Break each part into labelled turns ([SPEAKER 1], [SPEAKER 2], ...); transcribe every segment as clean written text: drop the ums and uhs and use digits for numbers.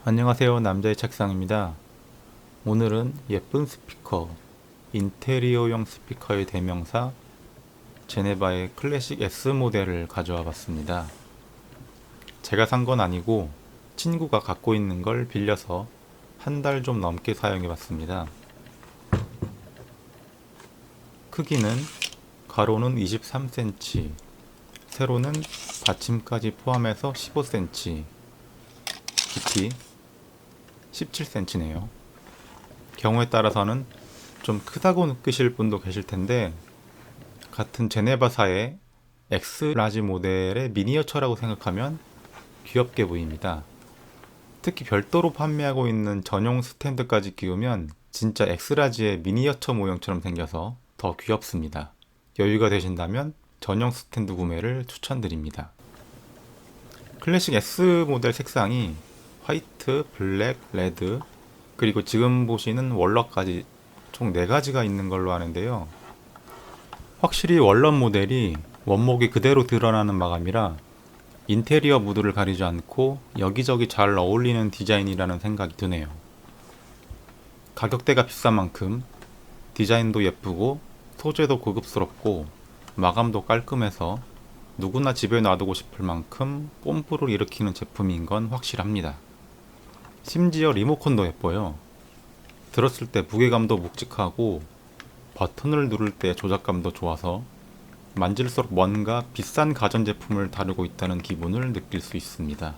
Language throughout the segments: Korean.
[SPEAKER 1] 안녕하세요. 남자의 책상입니다. 오늘은 예쁜 스피커, 인테리어용 스피커의 대명사 제네바의 클래식 S 모델을 가져와 봤습니다. 제가 산 건 아니고 친구가 갖고 있는 걸 빌려서 한 달 좀 넘게 사용해 봤습니다. 크기는 가로는 23cm, 세로는 받침까지 포함해서 15cm, 깊이 17cm네요. 경우에 따라서는 좀 크다고 느끼실 분도 계실 텐데, 같은 제네바사의 X 라지 모델의 미니어처라고 생각하면 귀엽게 보입니다. 특히 별도로 판매하고 있는 전용 스탠드까지 끼우면 진짜 X 라지의 미니어처 모형처럼 생겨서 더 귀엽습니다. 여유가 되신다면 전용 스탠드 구매를 추천드립니다. 클래식 S 모델 색상이 화이트, 블랙, 레드, 그리고 지금 보시는 월넛까지 총 4가지가 있는 걸로 아는데요. 확실히 월넛 모델이 원목이 그대로 드러나는 마감이라 인테리어 무드를 가리지 않고 여기저기 잘 어울리는 디자인이라는 생각이 드네요. 가격대가 비싼 만큼 디자인도 예쁘고 소재도 고급스럽고 마감도 깔끔해서 누구나 집에 놔두고 싶을 만큼 뽐뿌를 일으키는 제품인 건 확실합니다. 심지어 리모컨도 예뻐요. 들었을 때 무게감도 묵직하고 버튼을 누를 때 조작감도 좋아서 만질수록 뭔가 비싼 가전제품을 다루고 있다는 기분을 느낄 수 있습니다.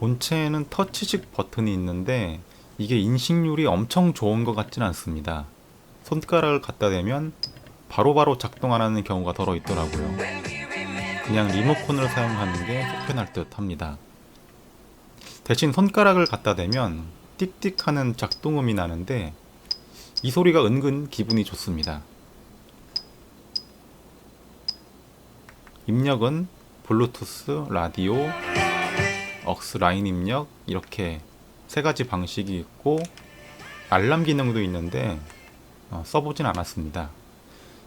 [SPEAKER 1] 본체에는 터치식 버튼이 있는데 이게 인식률이 엄청 좋은 것 같진 않습니다. 손가락을 갖다 대면 바로바로 작동 안 하는 경우가 더러 있더라고요. 그냥 리모컨을 사용하는 게 속편할 듯 합니다. 대신 손가락을 갖다 대면 띡띡 하는 작동음이 나는데 이 소리가 은근 기분이 좋습니다. 입력은 블루투스, 라디오, 억스 라인 입력 이렇게 3가지 방식이 있고 알람 기능도 있는데 써보진 않았습니다.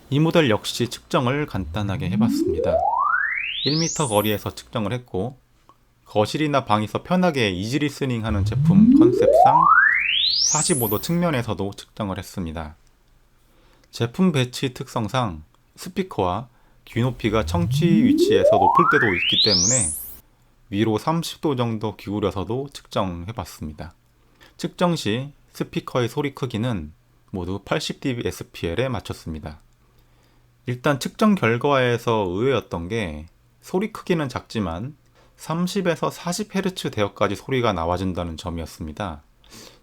[SPEAKER 1] 이 모델 역시 측정을 간단하게 해봤습니다. 1m 거리에서 측정을 했고 거실이나 방에서 편하게 이지 리스닝 하는 제품 컨셉상 45도 측면에서도 측정을 했습니다. 제품 배치 특성상 스피커와 귀 높이가 청취 위치에서 높을 때도 있기 때문에 위로 30도 정도 기울여서도 측정해봤습니다. 측정 시 스피커의 소리 크기는 모두 80dB SPL에 맞췄습니다. 일단 측정 결과에서 의외였던 게 소리 크기는 작지만 30에서 40Hz 대역까지 소리가 나와준다는 점이었습니다.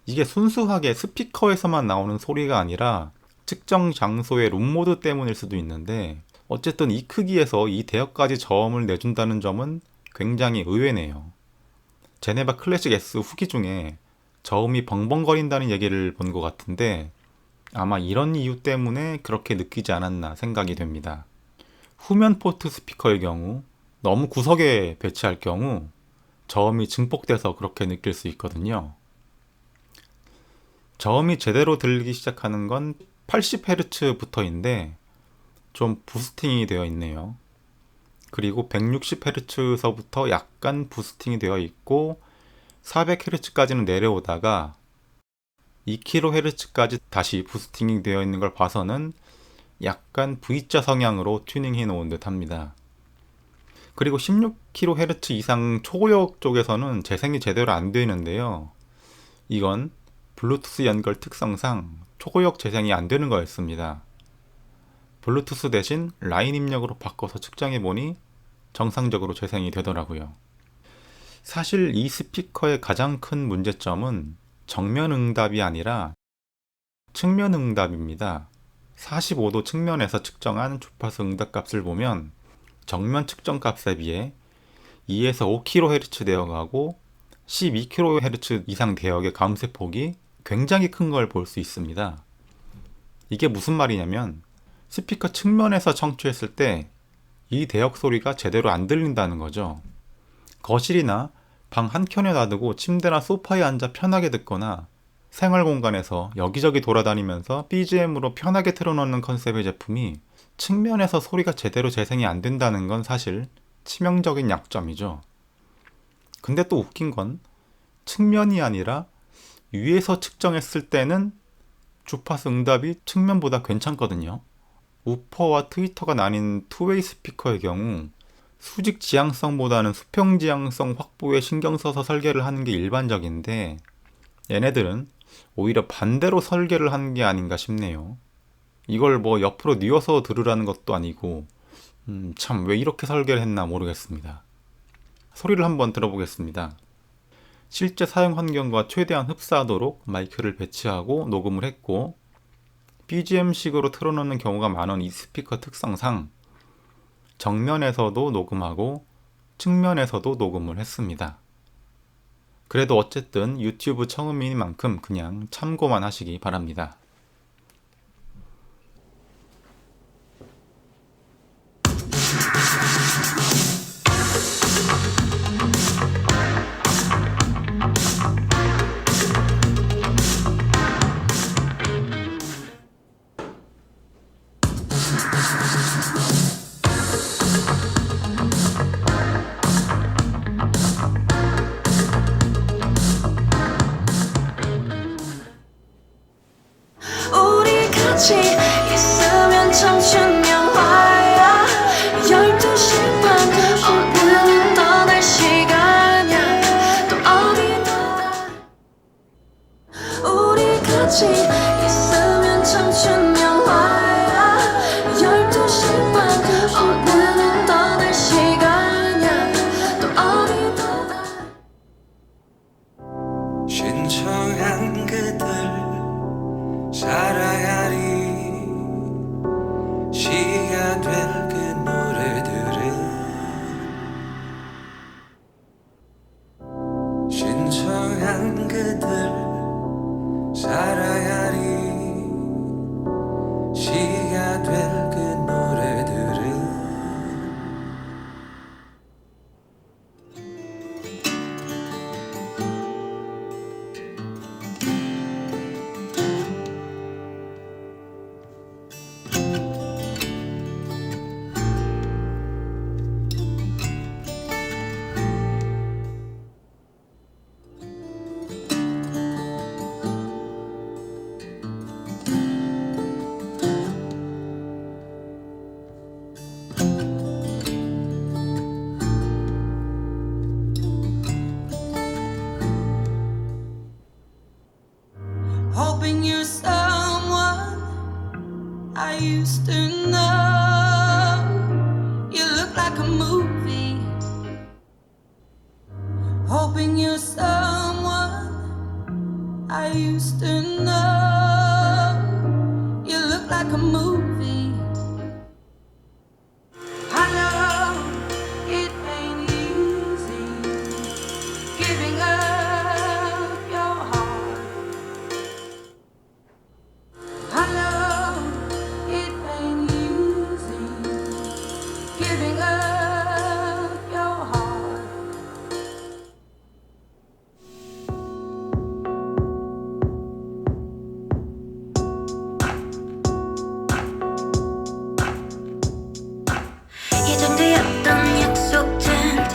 [SPEAKER 1] 이게 순수하게 스피커에서만 나오는 소리가 아니라 측정 장소의 룸 모드 때문일 수도 있는데 어쨌든 이 크기에서 이 대역까지 저음을 내준다는 점은 굉장히 의외네요. 제네바 클래식 S 후기 중에 저음이 벙벙거린다는 얘기를 본 것 같은데 아마 이런 이유 때문에 그렇게 느끼지 않았나 생각이 됩니다. 후면 포트 스피커의 경우 너무 구석에 배치할 경우 저음이 증폭돼서 그렇게 느낄 수 있거든요. 저음이 제대로 들리기 시작하는 건 80Hz부터인데 좀 부스팅이 되어 있네요. 그리고 160Hz서부터 약간 부스팅이 되어 있고 400Hz까지는 내려오다가 2kHz까지 다시 부스팅이 되어 있는 걸 봐서는 약간 V자 성향으로 튜닝해 놓은 듯 합니다. 그리고 16kHz 이상 초고역 쪽에서는 재생이 제대로 안 되는데요. 이건 블루투스 연결 특성상 초고역 재생이 안 되는 거였습니다. 블루투스 대신 라인 입력으로 바꿔서 측정해보니 정상적으로 재생이 되더라고요. 사실 이 스피커의 가장 큰 문제점은 정면 응답이 아니라 측면 응답입니다. 45도 측면에서 측정한 주파수 응답값을 보면 정면 측정 값에 비해 2에서 5kHz 대역하고 12kHz 이상 대역의 감쇄폭이 굉장히 큰 걸 볼 수 있습니다. 이게 무슨 말이냐면 스피커 측면에서 청취했을 때 이 대역 소리가 제대로 안 들린다는 거죠. 거실이나 방 한켠에 놔두고 침대나 소파에 앉아 편하게 듣거나 생활 공간에서 여기저기 돌아다니면서 BGM으로 편하게 틀어놓는 컨셉의 제품이 측면에서 소리가 제대로 재생이 안 된다는 건 사실 치명적인 약점이죠. 근데 또 웃긴 건 측면이 아니라 위에서 측정했을 때는 주파수 응답이 측면보다 괜찮거든요. 우퍼와 트위터가 나뉜 투웨이 스피커의 경우 수직 지향성보다는 수평 지향성 확보에 신경 써서 설계를 하는 게 일반적인데, 얘네들은 오히려 반대로 설계를 하는 게 아닌가 싶네요. 이걸 뭐 옆으로 뉘어서 들으라는 것도 아니고, 참 왜 이렇게 설계를 했나 모르겠습니다. 소리를 한번 들어보겠습니다. 실제 사용 환경과 최대한 흡사하도록 마이크를 배치하고 녹음을 했고, BGM식으로 틀어놓는 경우가 많은 이 스피커 특성상 정면에서도 녹음하고 측면에서도 녹음을 했습니다. 그래도 어쨌든 유튜브 처음인 만큼 그냥 참고만 하시기 바랍니다.
[SPEAKER 2] 우리 같이 있으면 청춘 영화야. 12시 반 어느새 떠날 시간이야. 또 어디다. 우리 같이 있으면 청춘 영화야. 12시 반 어느새 떠날 시간이야. 또 어디다.
[SPEAKER 3] 신청한 그들 살아야리 시가 될 그 노래들은 신청한 그들 살아야리 시가 될 그 노래들은
[SPEAKER 2] Hoping you're someone I used to know. You look like a movie. Hoping you're someone I used to know. You look like a movie. I know it ain't easy giving up your heart. I know it ain't easy giving up your heart. 예정되었던 약속들도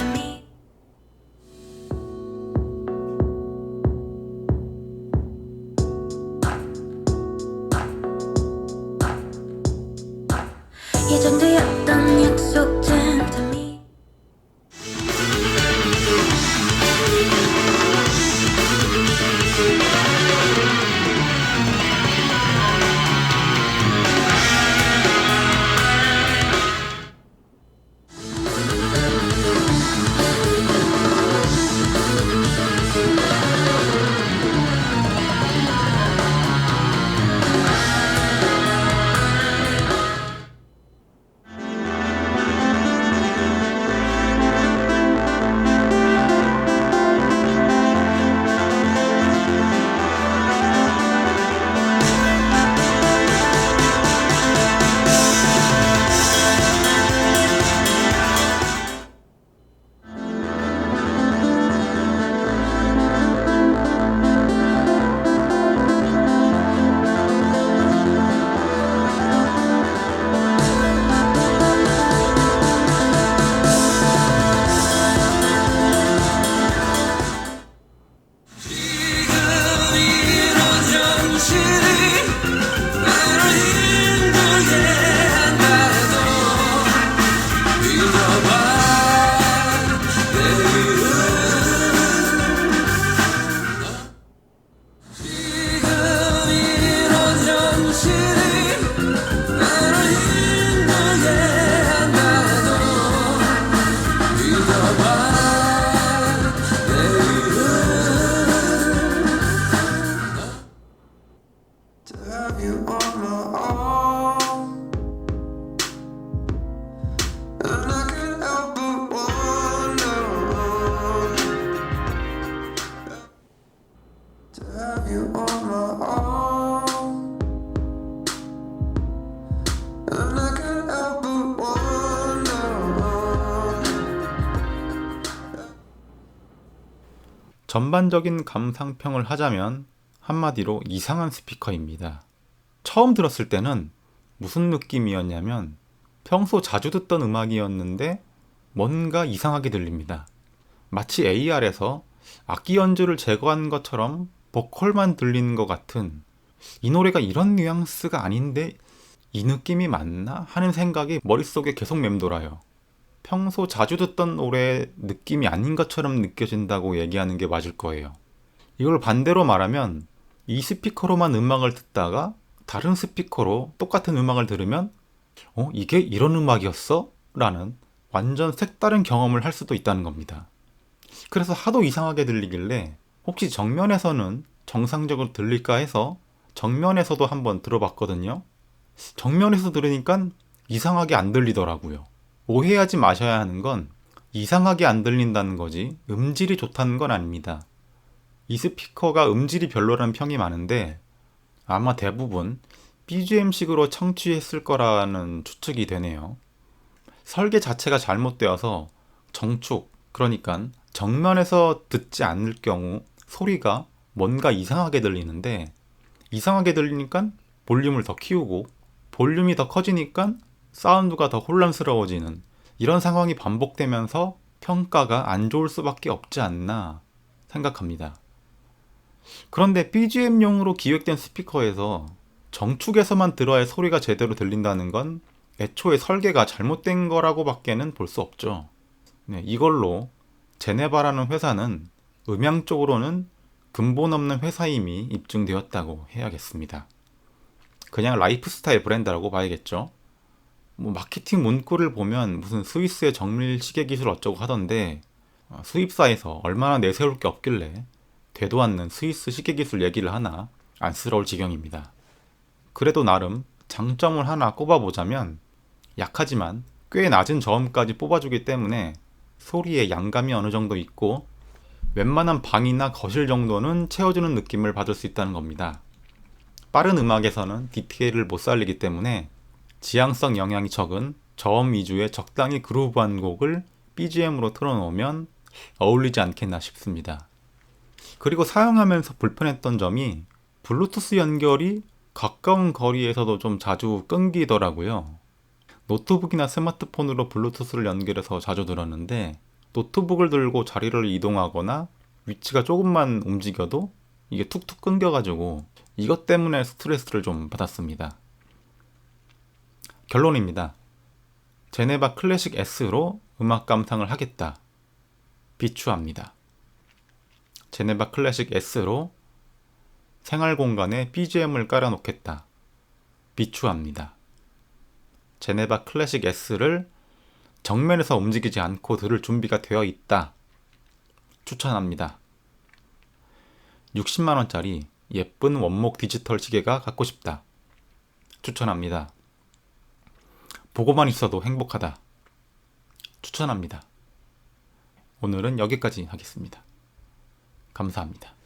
[SPEAKER 3] you on my own, and I can't help but wonder.
[SPEAKER 1] 전반적인 감상평을 하자면 한마디로 이상한 스피커입니다. 처음 들었을 때는 무슨 느낌이었냐면 평소 자주 듣던 음악이었는데 뭔가 이상하게 들립니다. 마치 AR에서 악기 연주를 제거한 것처럼 보컬만 들리는 것 같은, 이 노래가 이런 뉘앙스가 아닌데 이 느낌이 맞나 하는 생각이 머릿속에 계속 맴돌아요. 평소 자주 듣던 노래의 느낌이 아닌 것처럼 느껴진다고 얘기하는 게 맞을 거예요. 이걸 반대로 말하면 이 스피커로만 음악을 듣다가 다른 스피커로 똑같은 음악을 들으면 이게 이런 음악이었어? 라는 완전 색다른 경험을 할 수도 있다는 겁니다. 그래서 하도 이상하게 들리길래 혹시 정면에서는 정상적으로 들릴까 해서 정면에서도 한번 들어봤거든요. 정면에서 들으니까 이상하게 안 들리더라고요. 오해하지 마셔야 하는 건 이상하게 안 들린다는 거지 음질이 좋다는 건 아닙니다. 이 스피커가 음질이 별로라는 평이 많은데 아마 대부분 BGM식으로 청취했을 거라는 추측이 되네요. 설계 자체가 잘못되어서 정축, 그러니까 정면에서 듣지 않을 경우 소리가 뭔가 이상하게 들리는데, 이상하게 들리니까 볼륨을 더 키우고 볼륨이 더 커지니까 사운드가 더 혼란스러워지는 이런 상황이 반복되면서 평가가 안 좋을 수밖에 없지 않나 생각합니다. 그런데 BGM용으로 기획된 스피커에서 정축에서만 들어야 소리가 제대로 들린다는 건 애초에 설계가 잘못된 거라고 밖에는 볼 수 없죠. 이걸로 제네바라는 회사는 음향 쪽으로는 근본 없는 회사임이 입증되었다고 해야겠습니다. 그냥 라이프스타일 브랜드라고 봐야겠죠. 마케팅 문구를 보면 무슨 스위스의 정밀 시계 기술 어쩌고 하던데 수입사에서 얼마나 내세울 게 없길래 되도 않는 스위스 시계 기술 얘기를 하나 안쓰러울 지경입니다. 그래도 나름 장점을 하나 꼽아보자면 약하지만 꽤 낮은 저음까지 뽑아주기 때문에 소리의 양감이 어느 정도 있고 웬만한 방이나 거실 정도는 채워주는 느낌을 받을 수 있다는 겁니다. 빠른 음악에서는 디테일을 못 살리기 때문에 지향성 영향이 적은 저음 위주의 적당히 그루브한 곡을 BGM으로 틀어놓으면 어울리지 않겠나 싶습니다. 그리고 사용하면서 불편했던 점이 블루투스 연결이 가까운 거리에서도 좀 자주 끊기더라고요. 노트북이나 스마트폰으로 블루투스를 연결해서 자주 들었는데 노트북을 들고 자리를 이동하거나 위치가 조금만 움직여도 이게 툭툭 끊겨가지고 이것 때문에 스트레스를 좀 받았습니다. 결론입니다. 제네바 클래식 S로 음악 감상을 하겠다. 비추합니다. 제네바 클래식 S로 생활 공간에 BGM을 깔아놓겠다. 비추합니다. 제네바 클래식 S를 정면에서 움직이지 않고 들을 준비가 되어 있다. 추천합니다. 60만원짜리 예쁜 원목 디지털 시계가 갖고 싶다. 추천합니다. 보고만 있어도 행복하다. 추천합니다. 오늘은 여기까지 하겠습니다. 감사합니다.